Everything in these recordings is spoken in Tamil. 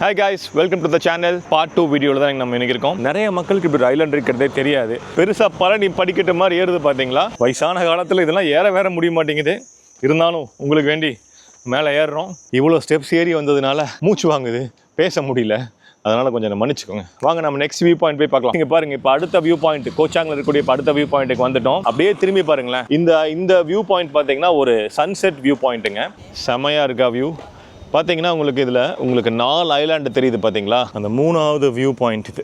Hi guys, welcome to the channel. Part 2 வீடியோல தான் நம்ம இன்னைக்கு இருக்கோம். நிறைய மக்களுக்கு இப்படி ஐலாண்ட் இருக்கிறதே தெரியாது. பெருசா பழனி படிக்கட்டு மாதிரி ஏறுது பாத்தீங்களா? வயசான காலத்துல இதெல்லாம் ஏற முடிய மாட்டேங்குது. இருந்தாலும் உங்களுக்கு வேண்டி மேலே ஏறுறோம். இவ்வளோ ஸ்டெப்ஸ் ஏறி வந்ததுனால மூச்சு வாங்குது, பேச முடியல. அதனால கொஞ்சம் மன்னிச்சுக்கோங்க. வாங்க நம்ம நெக்ஸ்ட் வியூ பாயிண்ட் போய் பார்க்கலாம். இங்க பாருங்க, இப்போ அடுத்த வியூ பாயிண்ட் கோச்சாங்ல இருக்கக்கூடிய அடுத்த வியூ பாயிண்ட்டுக்கு வந்துட்டோம். அப்படியே திரும்பி பாருங்களேன். இந்த வியூ பாயிண்ட் பார்த்தீங்கன்னா ஒரு சன்செட் வியூ பாயிண்ட்டுங்க. செமையா இருக்கா வியூ பார்த்தீங்கன்னா உங்களுக்கு 4 ஐலாண்டு தெரியுது பார்த்தீங்களா? அந்த 3வது வியூ பாயிண்ட் இது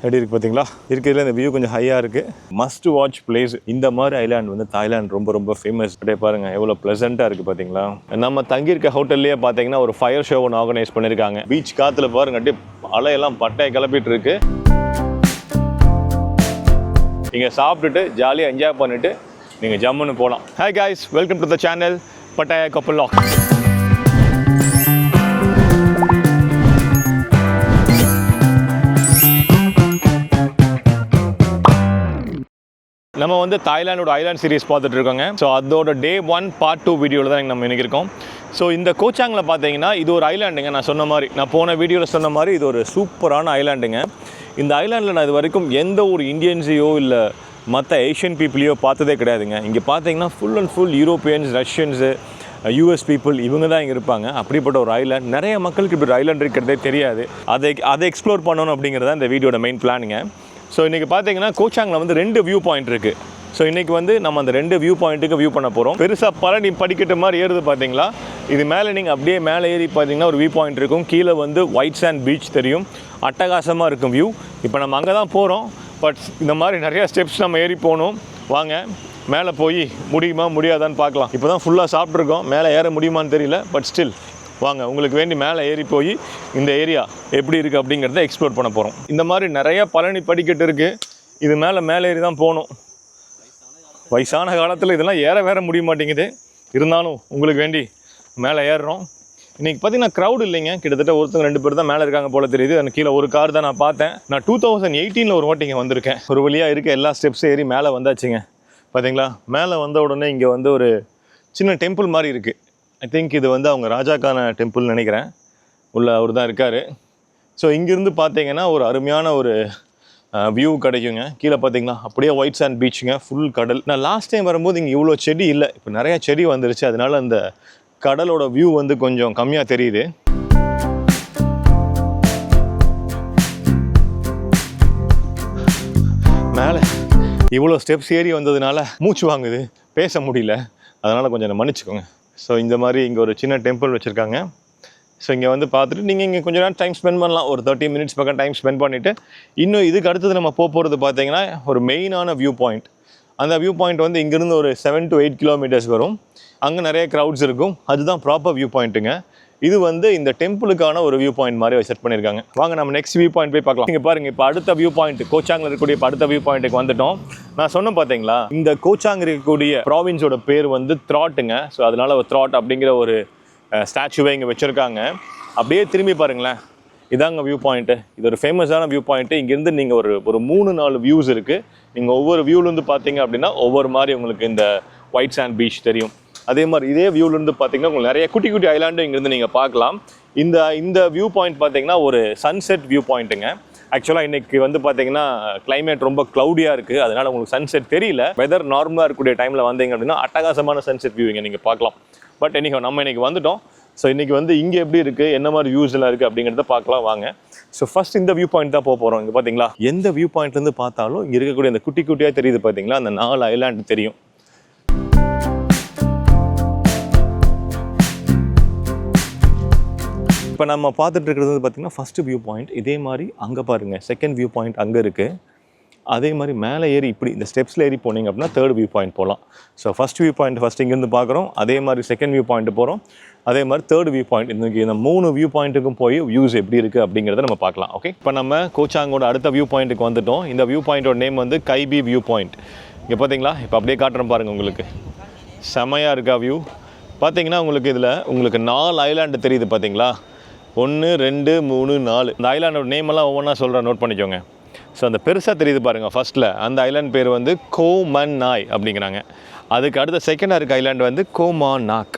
எப்படி இருக்குது பார்த்தீங்களா? இருக்கிறதுல இந்த வியூ கொஞ்சம் ஹையாக இருக்குது. Must watch place. இந்த மாதிரி ஐலாண்ட் வந்து தாய்லாந்து ரொம்ப ஃபேமஸ். அப்படியே பாருங்கள் எவ்வளோ ப்ளசண்ட்டாக இருக்குது பார்த்தீங்களா? நம்ம தங்கியிருக்க ஹோட்டல்லையே பார்த்தீங்கன்னா ஒரு ஃபயர் ஷோ ஒன்று ஆர்கனைஸ் பண்ணியிருக்காங்க. பீச் காற்றுல பாருங்க, அப்படியே அலையெல்லாம் பட்டையை கிளப்பிட்டு இருக்கு. நீங்கள் சாப்பிட்டுட்டு ஜாலியாக என்ஜாய் பண்ணிவிட்டு நீங்கள் ஜம்முன்னு போகலாம். Hi guys, welcome to the channel பட்டாயா கப்பல் லாக். நம்ம வந்து தாய்லாண்டோட ஐலாண்ட் சீரிஸ் பார்த்துட்டு இருக்கோங்க. ஸோ அதோட டே 1 பார்ட் 2 வீடியோவில் தான் நம்ம இன்னைக்கு இருக்கோம். ஸோ இந்த கோச்சாங்கில் பார்த்தீங்கன்னா இது ஒரு ஐலாண்டுங்க. நான் சொன்ன மாதிரி, நான் போன வீடியோவில் சொன்ன மாதிரி இது ஒரு சூப்பரான ஐலாண்டுங்க. இந்த ஐலாண்டில் நான் இது வரைக்கும் எந்த ஒரு இந்தியன்ஸையோ இல்லை மற்ற ஏஷியன் பீப்புளையோ பார்த்ததே கிடையாதுங்க. இங்கே பார்த்தீங்கன்னா full and full Europeans, Russians, US people இவங்க தான் இங்கே இருப்பாங்க. அப்படிப்பட்ட ஒரு ஐலாண்ட். நிறைய மக்களுக்கு இப்படி ஒரு ஐலாண்ட் இருக்கிறதே தெரியாது. அதை எக்ஸ்ப்ளோர் பண்ணணும் அப்படிங்கிறத இந்த வீடியோட மெயின் பிளானுங்க. ஸோ இன்றைக்கி பார்த்தீங்கன்னா கோச்சாங்கில் வந்து 2 வியூ பாயிண்ட் இருக்குது. ஸோ இன்றைக்கி வந்து நம்ம அந்த 2 வியூ பாயிண்ட்டுக்கு வியூ பண்ண போகிறோம். பெருசாக பழனி படிக்கட்டு மாதிரி ஏறுது பார்த்தீங்களா? இது மேலே நீங்கள் அப்படியே மேலே ஏறி பார்த்தீங்கன்னா ஒரு வியூ பாயிண்ட் இருக்கும். கீழே வந்து ஒயிட் சாண்ட் பீச் தெரியும். அட்டகாசமாக இருக்கும் வியூ. இப்போ நம்ம அங்கே தான் போகிறோம். பட் இந்த மாதிரி நிறையா ஸ்டெப்ஸ் நம்ம ஏறி போகணும். வாங்க மேலே போய் முடியுமா முடியாதான்னு பார்க்கலாம். இப்போ தான் ஃபுல்லாக சாப்பிட்ருக்கோம். மேலே ஏற முடியுமான்னு தெரியல. பட் ஸ்டில் வாங்க, உங்களுக்கு வேண்டி மேலே ஏறி போய் இந்த ஏரியா எப்படி இருக்குது அப்படிங்கிறத எக்ஸ்ப்ளோர் பண்ண போகிறோம். இந்த மாதிரி நிறைய பழனி படிக்கட்டு இருக்குது. இது மேலே ஏறி தான் போகணும். வயசான காலத்தில் இதெல்லாம் ஏற முடிய மாட்டேங்குது. இருந்தாலும் உங்களுக்கு வேண்டி மேலே ஏறுறோம். இன்றைக்கி பார்த்தீங்கன்னா க்ரௌட் இல்லைங்க. கிட்டத்தட்ட ஒருத்தங்க 2 பேர் தான் மேலே இருக்காங்க போல தெரியுது. அந்த கீழே ஒரு கார் தான் நான் பார்த்தேன். நான் 2018 ஒரு வாட்டிங்க வந்திருக்கேன். ஒரு வழியாக இருக்க எல்லா ஸ்டெப்ஸும் ஏறி மேலே வந்தாச்சுங்க. பார்த்தீங்களா? மேலே வந்த உடனே இங்கே வந்து ஒரு சின்ன டெம்பிள் மாதிரி இருக்குது. ஐ திங்க் இது வந்து அவங்க ராஜாக்கான டெம்பிள்னு நினைக்கிறேன். உள்ள அவர் தான் இருக்கார். ஸோ இங்கேருந்து பார்த்தீங்கன்னா ஒரு அருமையான ஒரு வியூ கிடைக்குங்க. கீழே பார்த்தீங்களா அப்படியே ஒயிட் சாண்ட் பீச்சுங்க, ஃபுல் கடல். நான் லாஸ்ட் டைம் வரும்போது இங்கே இவ்வளோ செடி இல்லை. இப்போ நிறையா செடி வந்துருச்சு. அதனால அந்த கடலோட வியூ வந்து கொஞ்சம் கம்மியாக தெரியுது. மேலே இவ்வளோ ஸ்டெப்ஸ் ஏறி வந்ததுனால மூச்சு வாங்குது, பேச முடியல. அதனால் கொஞ்சம் மன்னிச்சுக்கோங்க. ஸோ இந்த மாதிரி இங்கே ஒரு சின்ன டெம்பிள் வச்சுருக்காங்க. ஸோ இங்கே வந்து பார்த்துட்டு நீங்கள் இங்கே கொஞ்சம் நேரம் டைம் ஸ்பெண்ட் பண்ணலாம். ஒரு 30 மினிட்ஸ் பக்கம் டைம் ஸ்பெண்ட் பண்ணிவிட்டு இன்னும் இதுக்கு அடுத்தது நம்ம போகிறது பார்த்தீங்கன்னா ஒரு மெயினான வியூ பாயிண்ட். அந்த வியூ பாயிண்ட் வந்து இங்கேருந்து ஒரு 7 to 8 கிலோமீட்டர்ஸ் வரும். அங்கே நிறைய க்ரௌட்ஸ் இருக்கும். அதுதான் ப்ராப்பர் வியூ பாயிண்ட்டுங்க. இது வந்து இந்த டெம்பிளுக்கான ஒரு வியூ பாயிண்ட் மாதிரி செட் பண்ணியிருக்காங்க. வாங்க நம்ம நெக்ஸ்ட் வியூ பாயிண்ட் போய் பார்க்கலாம். இங்கே பாருங்கள், இப்போ அடுத்த வியூ பாயிண்ட் கோச்சாங்கில் இருக்கக்கூடிய அடுத்த வியூ பாயிண்ட்டுக்கு வந்துட்டோம். நான் சொன்னேன் பார்த்தீங்களா, இந்த கோச்சாங் இருக்கக்கூடிய ப்ராவின்ஸோட பேர் வந்து த்ராட்டுங்க. ஸோ அதனால ஒரு த்ராட் அப்படிங்கிற ஒரு ஸ்டாச்சுவை இங்கே வச்சுருக்காங்க. அப்படியே திரும்பி பாருங்களேன், இதாங்க வியூ பாயிண்ட்டு. இது ஒரு ஃபேமஸான வியூ பாயிண்ட்டு. இங்கேருந்து நீங்கள் ஒரு 3-4 வியூஸ் இருக்குது. நீங்கள் ஒவ்வொரு வியூலேருந்து பார்த்தீங்க அப்படின்னா ஒவ்வொரு மாதிரி உங்களுக்கு இந்த ஒயிட் சாண்ட் பீச் தெரியும். அதே மாதிரி இதே வியூலேருந்து பார்த்தீங்கன்னா உங்களுக்கு நிறைய குட்டி குட்டி ஐலாண்டு இங்கேருந்து நீங்கள் பார்க்கலாம். இந்த வியூ பாயிண்ட் பார்த்தீங்கன்னா ஒரு சன்செட் வியூ பாயிண்ட்டுங்க. ஆக்சுவலாக இன்றைக்கி வந்து பார்த்தீங்கன்னா கிளைமேட் ரொம்ப க்ளவுடியாக இருக்குது. அதனால் உங்களுக்கு சன்செட் தெரியல. வெதர் நார்மலாக இருக்கக்கூடிய டைமில் வந்தீங்க அப்படின்னா அட்டகாசமான சன்செட் வியூ இங்கே நீங்கள் பார்க்கலாம். பட் நம்ம இன்றைக்கி வந்துட்டோம். ஸோ இன்றைக்கி வந்து இங்கே எப்படி இருக்குது, என்ன மாதிரி வியூஸ் எல்லாம் இருக்குது அப்படிங்கிறத பார்க்கலாம் வாங்க. ஸோ ஃபஸ்ட் இந்த வியூ பாயிண்ட் தான் போக போகிறோம். இங்கே பார்த்தீங்களா, எந்த வியூ பாயிண்ட்லேருந்து பார்த்தாலும் இங்கே இருக்கக்கூடிய அந்த குட்டி குட்டியாக தெரியுது பார்த்தீங்களா, அந்த 4 ஐலாண்டு தெரியும். இப்போ நம்ம பார்த்துட்டு இருக்கிறது வந்து பார்த்திங்கன்னா ஃபஸ்ட்டு வியூ பாயிண்ட். இதே மாதிரி அங்கே பாருங்கள், செகண்ட் வியூ பாயிண்ட் அங்கே இருக்குது. அதே மாதிரி மேலே ஏறி இப்படி இந்த ஸ்டெப்ஸில் ஏறி போனீங்க அப்படின்னா 3rd வியூ பாயிண்ட் போகலாம். So first view point first இங்கேருந்து பார்க்குறோம். அதே மாதிரி செகண்ட் வியூ பாயிண்ட் போகிறோம். அதே மாதிரி 3rd வியூ பாயிண்ட். இந்த 3 வியூ பாயிண்ட்டுக்கும் போய் வியூஸ் எப்படி இருக்குது அப்படிங்கிறத நம்ம பார்க்கலாம். ஓகே, இப்போ நம்ம கோச்சாங்கோட அடுத்த வியூ பாயிண்ட்டுக்கு வந்துட்டோம். இந்த வியூ பாயிண்டோட நேம் வந்து கைபி வியூ பாயிண்ட். இங்கே பார்த்தீங்களா, இப்போ அப்படியே காட்டுறேன் பாருங்கள். உங்களுக்கு செமையாக இருக்கா வியூ பார்த்தீங்கன்னா. உங்களுக்கு 4 ஐலாண்டு தெரியுது பார்த்தீங்களா? 1 2 3 4. இந்த ஐலாண்டோட நேமெல்லாம் ஒவ்வொன்றா சொல்கிறேன், நோட் பண்ணிக்கோங்க. ஸோ அந்த பெருசாக தெரியுது பாருங்கள் ஃபஸ்ட்டில், அந்த ஐலாண்ட் பேர் வந்து கோமன் நாய் அப்படிங்கிறாங்க. அதுக்கு அடுத்த செகண்டாக இருக்க ஐலாண்டு வந்து கோமா நாக்.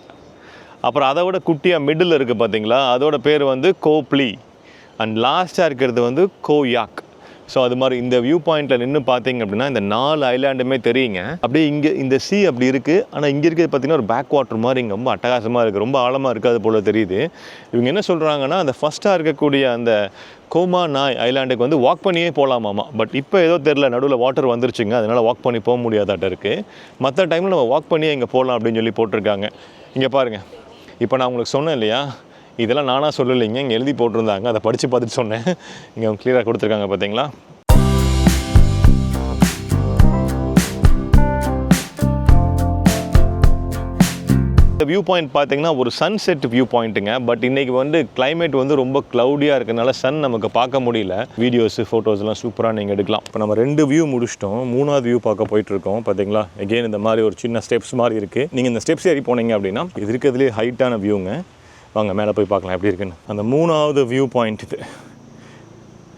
அப்புறம் அதை விட குட்டியாக மிடில் இருக்குது பார்த்தீங்களா, அதோட பேர் வந்து கோ ப்ளீ. அண்ட் லாஸ்ட்டாக இருக்கிறது வந்து கோ யாக். ஸோ அது மாதிரி இந்த வியூ பாயிண்ட்டில் நின்று பார்த்தீங்க அப்படின்னா இந்த 4 ஐலாண்டுமே தெரியுங்க. அப்படியே இங்கே இந்த சி அப்படி இருக்குது, ஆனால் இங்கே இருக்கிறது பார்த்திங்கன்னா ஒரு பேக் வாட்டர் மாதிரி இங்கே ரொம்ப அட்டகாசமாக இருக்குது, ரொம்ப ஆழமாக இருக்காது போல் தெரியுது. இவங்க என்ன சொல்கிறாங்கன்னா அந்த ஃபஸ்ட்டாக இருக்கக்கூடிய அந்த கோமா நாய் ஐலாண்டுக்கு வந்து வாக் பண்ணியே போகலாமாமா. பட் இப்போ ஏதோ தெரில, நடுவில் வாட்டர் வந்துருச்சுங்க, அதனால் வாக் பண்ணி போக முடியாதாட்ட இருக்குது. மற்ற டைமில் நம்ம வாக் பண்ணியே இங்கே போகலாம் அப்படின்னு சொல்லி போட்டிருக்காங்க. இங்கே பாருங்கள், இப்போ நான் உங்களுக்கு சொன்னேன் இல்லையா, இதெல்லாம் நானாக சொல்லலைங்க, இங்கே எழுதி போட்டிருந்தாங்க, அதை படித்து பார்த்துட்டு சொன்னேன். இங்கே அவங்க கிளியராக கொடுத்துருக்காங்க பார்த்தீங்களா. இந்த வியூ பாயிண்ட் பார்த்தீங்கன்னா ஒரு சன்செட் வியூ பாயிண்ட்டுங்க. பட் இன்றைக்கி வந்து கிளைமேட் வந்து ரொம்ப க்ளவுடியாக இருக்கிறதுனால சன் நமக்கு பார்க்க முடியல. வீடியோஸு ஃபோட்டோஸ்லாம் சூப்பராக நீங்கள் எடுக்கலாம். இப்போ நம்ம 2 வியூ முடிச்சிட்டோம், 3ஆவது வியூ பார்க்க போயிட்டுருக்கோம். பார்த்தீங்களா, எகெயின் இந்த மாதிரி ஒரு சின்ன ஸ்டெப்ஸ் மாதிரி இருக்குது. நீங்கள் இந்த ஸ்டெப்ஸ் ஏறி போனீங்க அப்படின்னா இது இருக்கிறதுலே ஹைட்டான வியூங்க. வாங்க மேலே போய் பார்க்கலாம் எப்படி இருக்குன்னு. அந்த 3ஆவது வியூ பாயிண்ட் இது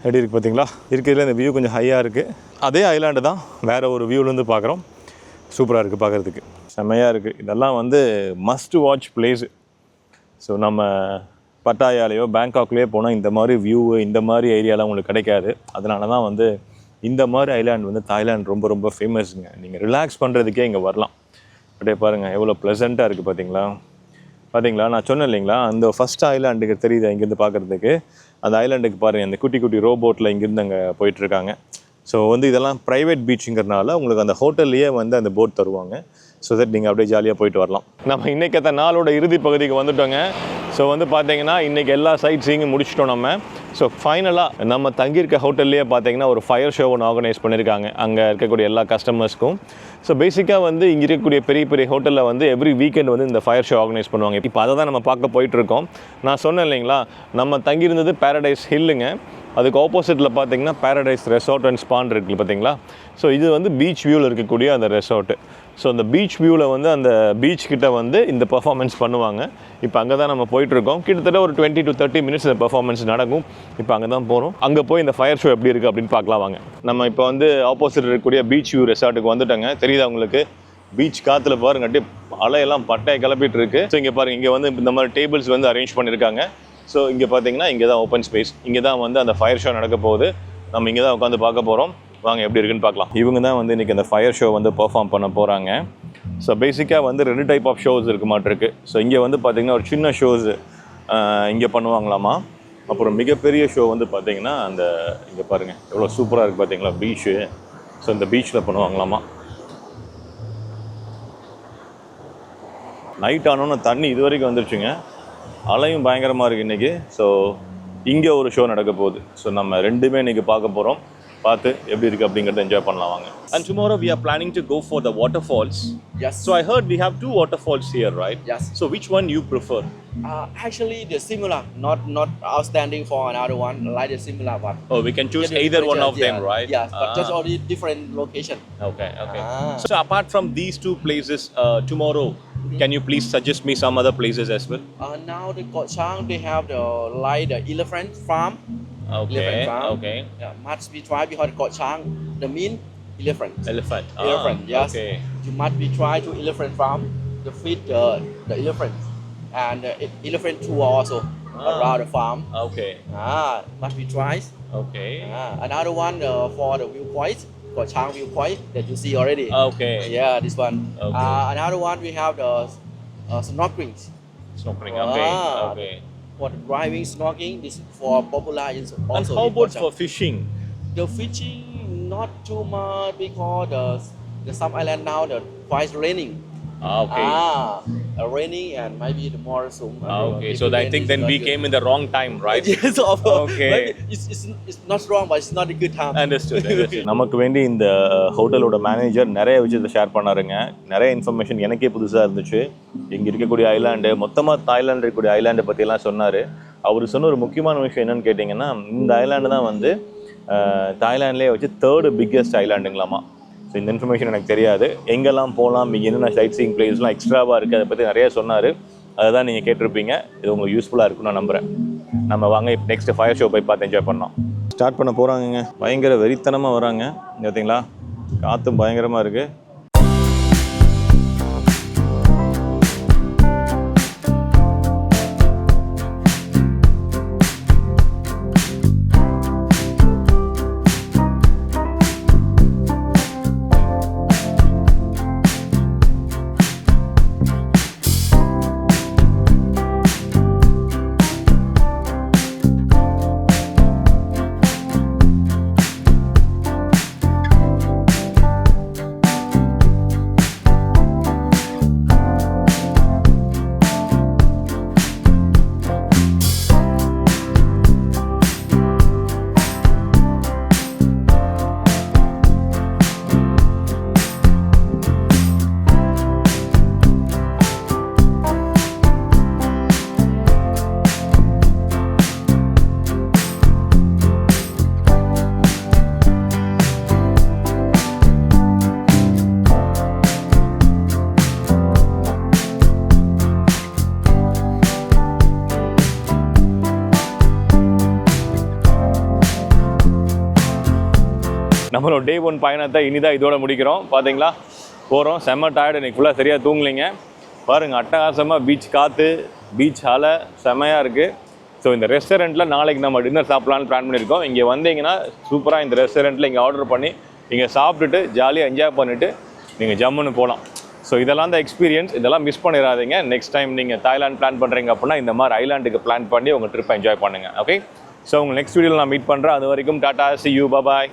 எப்படி இருக்குது பார்த்தீங்களா. இருக்கிறதுல இந்த வியூ கொஞ்சம் ஹையாக இருக்குது. அதே ஐலாண்டு தான், வேறு ஒரு வியூலேருந்து பார்க்குறோம். சூப்பராக இருக்குது பார்க்குறதுக்கு, செம்மையாக இருக்குது. இதெல்லாம் வந்து மஸ்ட் வாட்ச் பிளேஸு. ஸோ நம்ம பட்டாயாலேயோ பேங்காக்லேயோ போனால் இந்த மாதிரி வியூ இந்த மாதிரி ஏரியாலாம் உங்களுக்கு கிடைக்காது. அதனால தான் வந்து இந்த மாதிரி ஐலாண்ட் வந்து தாய்லாந்து ரொம்ப ரொம்ப ஃபேமஸுங்க. நீங்கள் ரிலாக்ஸ் பண்ணுறதுக்கே இங்கே வரலாம். அப்படியே பாருங்கள் எவ்வளோ ப்ளசண்ட்டாக இருக்குது பார்த்தீங்களா. நான் சொன்னேன் இல்லைங்களா, அந்த ஃபஸ்ட் ஐலாண்டுக்கு தெரியுது இங்கேருந்து பார்க்குறதுக்கு. அந்த ஐலாண்டுக்கு பாருங்கள், அந்த குட்டி குட்டி ரோபோட்டில் இங்கேருந்து அங்கே போயிட்டுருக்காங்க. ஸோ வந்து இதெல்லாம் ப்ரைவேட் பீச்சுங்கிறனால உங்களுக்கு அந்த ஹோட்டல்லையே வந்து அந்த போட் தருவாங்க. ஸோ தட் நீங்கள் அப்படியே ஜாலியாக போயிட்டு வரலாம். நம்ம இன்றைக்கி அந்த நாளோட இறுதி பகுதிக்கு வந்துட்டோங்க. ஸோ வந்து பார்த்தீங்கன்னா இன்றைக்கி எல்லா சைட் சீயிங்கும் முடிச்சிட்டோம் நம்ம. ஸோ ஃபைனலாக நம்ம தங்கியிருக்க ஹோட்டல்லையே பார்த்தீங்கன்னா ஒரு ஃபயர் ஷோ ஒன்று ஆர்கனைஸ் பண்ணியிருக்காங்க அங்கே இருக்கக்கூடிய எல்லா கஸ்டமர்ஸ்க்கும். ஸோ பேசிக்காக வந்து இங்கே இருக்கக்கூடிய பெரிய பெரிய ஹோட்டலில் வந்து எவ்ரி வீக்கெண்ட் வந்து இந்த ஃபயர் ஷோ ஆர்கனைஸ் பண்ணுவாங்க. இப்போ அதை தான் நம்ம பார்க்க போயிட்டுருக்கோம். நான் சொன்னேன் இல்லைங்களா, நம்ம தங்கியிருந்தது பேரடைஸ் ஹில்லுங்க. அதுக்கு ஆப்போசிட்டில் பார்த்தீங்கன்னா பேரடைஸ் ரெசார்ட் அண்ட் ஸ்பான் இருக்குது பார்த்தீங்களா. ஸோ இது வந்து பீச் வியூவில் இருக்கக்கூடிய அந்த ரெசார்ட்டு. ஸோ அந்த பீச் வியூவில் வந்து அந்த பீச் கிட்ட வந்து இந்த பெர்ஃபார்மன்ஸ் பண்ணுவாங்க. இப்போ அங்கே தான் நம்ம போயிட்டுருக்கோம். கிட்டத்தட்ட ஒரு 20 to 30 minutes இந்த பெர்ஃபார்மன்ஸ் நடக்கும். இப்போ அங்கே தான் போகிறோம். அங்கே போய் இந்த ஃபயர் ஷோ எப்படி இருக்குது அப்படின்னு பார்க்கலாம் வாங்க. நம்ம இப்போ வந்து ஆப்போசிட் இருக்கக்கூடிய பீச் வியூ ரெசார்ட்டுக்கு வந்துட்டோங்க. தெரியுதா உங்களுக்கு, பீச் காற்றுல பாருங்க அப்படியே அலையெல்லாம் பட்டையை கிளப்பிட்டு இருக்குது. ஸோ இங்கே பாருங்கள், இங்கே வந்து இந்த மாதிரி டேபிள்ஸ் வந்து அரேஞ்ச் பண்ணியிருக்காங்க. ஸோ இங்கே பார்த்தீங்கன்னா இங்கே தான் ஓப்பன் ஸ்பேஸ், இங்கே தான் வந்து அந்த ஃபயர் ஷோ நடக்க போகுது. நம்ம இங்கே தான் உட்காந்து பார்க்க போகிறோம். வாங்க எப்படி இருக்குன்னு பார்க்கலாம். இவங்க தான் வந்து இன்றைக்கி அந்த ஃபயர் ஷோ வந்து பெர்ஃபார்ம் பண்ண போகிறாங்க. ஸோ பேசிக்காக வந்து 2 டைப் ஆஃப் ஷோஸ் இருக்க மாட்டிருக்கு. ஸோ இங்கே வந்து பார்த்திங்கன்னா ஒரு சின்ன ஷோஸு இங்கே பண்ணுவாங்களாமா. அப்புறம் மிகப்பெரிய ஷோ வந்து பார்த்திங்கன்னா அந்த இங்கே பாருங்கள் எவ்வளோ சூப்பராக இருக்குது பார்த்தீங்களா பீச்சு. ஸோ இந்த பீச்சில் பண்ணுவாங்களாமா. நைட் ஆனோன்னு தண்ணி இது வரைக்கும் வந்துருச்சுங்க, அலையும் பயங்கரமாக இருக்குது இன்றைக்கி. ஸோ இங்கே ஒரு ஷோ நடக்க போகுது. ஸோ நம்ம 2மே இன்றைக்கி பார்க்க போகிறோம். பார்த்து எப்படி இருக்குது அப்படிங்கிறத என்ஜாய் பண்ணலாம் வாங்க. And tomorrow we are planning to go for the waterfalls. Yes. So I heard we have 2 waterfalls here, right? Yes. So which one you prefer? Actually, they're similar. Not outstanding for another one. Like the similar one. Oh, we can choose either one of them, right? Yeah, but just only different location. Okay. So apart from these 2 places, tomorrow, can you please suggest me some other places as well? Now the Koh Chang, they have the elephant farm. Okay. Elephant farm. Okay. Yeah, must be tried because Koh Chang, the mean elephant. Elephant. Elephant. Yes. Okay. You must be try to elephant farm to feed the elephant and elephant tour also around the farm. Okay. Must be tried. Okay. Another one for the viewpoint, Koh Chang viewpoint that you see already. Okay. Yeah, this one. Okay. Another one we have the snorkeling. Snorkeling. Okay. Okay. For the driving snorkeling, this is for popular also. And how about for fishing? The fishing not too much because the some island now the twice raining. Okay. Raining and maybe the monsoon. Okay, so I think then we came in the wrong time, right? Yes, of course. Okay. It's not wrong, but it's not a good time. Understood. நமக்கு வேண்டி இந்த ஹோட்டலோட மேனேஜர் நிறைய விஷயத்தை ஷேர் பண்ணாருங்க. நிறைய இன்ஃபர்மேஷன் எனக்கே புதுசாக இருந்துச்சு. இங்கே இருக்கக்கூடிய ஐலாண்டு, மொத்தமாக தாய்லாந்து இருக்கக்கூடிய ஐலாண்டை பற்றியெல்லாம் சொன்னார். அவர் சொன்ன ஒரு முக்கியமான விஷயம் என்னன்னு கேட்டிங்கன்னா, இந்த ஐலாண்டு தான் வந்து தாய்லாண்ட்லேயே வச்சு 3rd biggest ஐலாண்டுங்களாமா. ஸோ இந்த இன்ஃபர்மேஷன் எனக்கு தெரியாது. எங்கெல்லாம் போகலாம், இங்கே என்னென்ன சைட் சீயிங் பிளேஸ்லாம் எக்ஸ்ட்ராவாக இருக்குது, அதை பற்றி நிறைய சொன்னார். அதை தான் நீங்கள் கேட்டிருப்பீங்க. இது உங்களுக்கு யூஸ்ஃபுல்லாக இருக்குன்னு நான் நம்புகிறேன். நம்ம வாங்க இப்போ நெக்ஸ்ட் ஃபயர் ஷோ போய் பார்த்து என்ஜாய் பண்ணோம். ஸ்டார்ட் பண்ண போகிறாங்கங்க. பயங்கர வெறித்தனமாக வராங்க பார்த்தீங்களா, காற்றும் பயங்கரமாக இருக்குது. நம்மளோட டே 1 பயணத்தை இனிதான் இதோட முடிக்கிறோம். பார்த்தீங்களா, போகிறோம். செம்ம டயர்டு, இன்னைக்கு ஃபுல்லாக சரியாக தூங்கலைங்க. பாருங்கள், அட்டகாசமாக பீச் காற்று, பீச் அலை செம்மையாக இருக்குது. ஸோ இந்த ரெஸ்டாரண்ட்டில் நாளைக்கு நம்ம டின்னர் சாப்பிட்லான்னு பிளான் பண்ணியிருக்கோம். இங்கே வந்தீங்கன்னா சூப்பராக இந்த ரெஸ்டாரண்ட்டில் இங்கே ஆர்டர் பண்ணி இங்கே சாப்பிட்டுட்டு ஜாலியாக என்ஜாய் பண்ணிவிட்டு நீங்கள் ஜம்முன்னு போகலாம். ஸோ இதெல்லாம் தான் எக்ஸ்பீரியன்ஸ், இதெல்லாம் மிஸ் பண்ணிடாதீங்க. நெக்ஸ்ட் டைம் நீங்கள் தாய்லாந்து பிளான் பண்ணுறீங்க அப்படின்னா இந்த மாதிரி ஐலாண்டுக்கு பிளான் பண்ணி உங்கள் ட்ரிப்பை என்ஜாய் பண்ணுங்கள். ஓகே, ஸோ உங்கள் நெக்ஸ்ட் வீடியோவில் நான் மீட் பண்ணுறேன். அது வரைக்கும் Tata, see you, bye bye.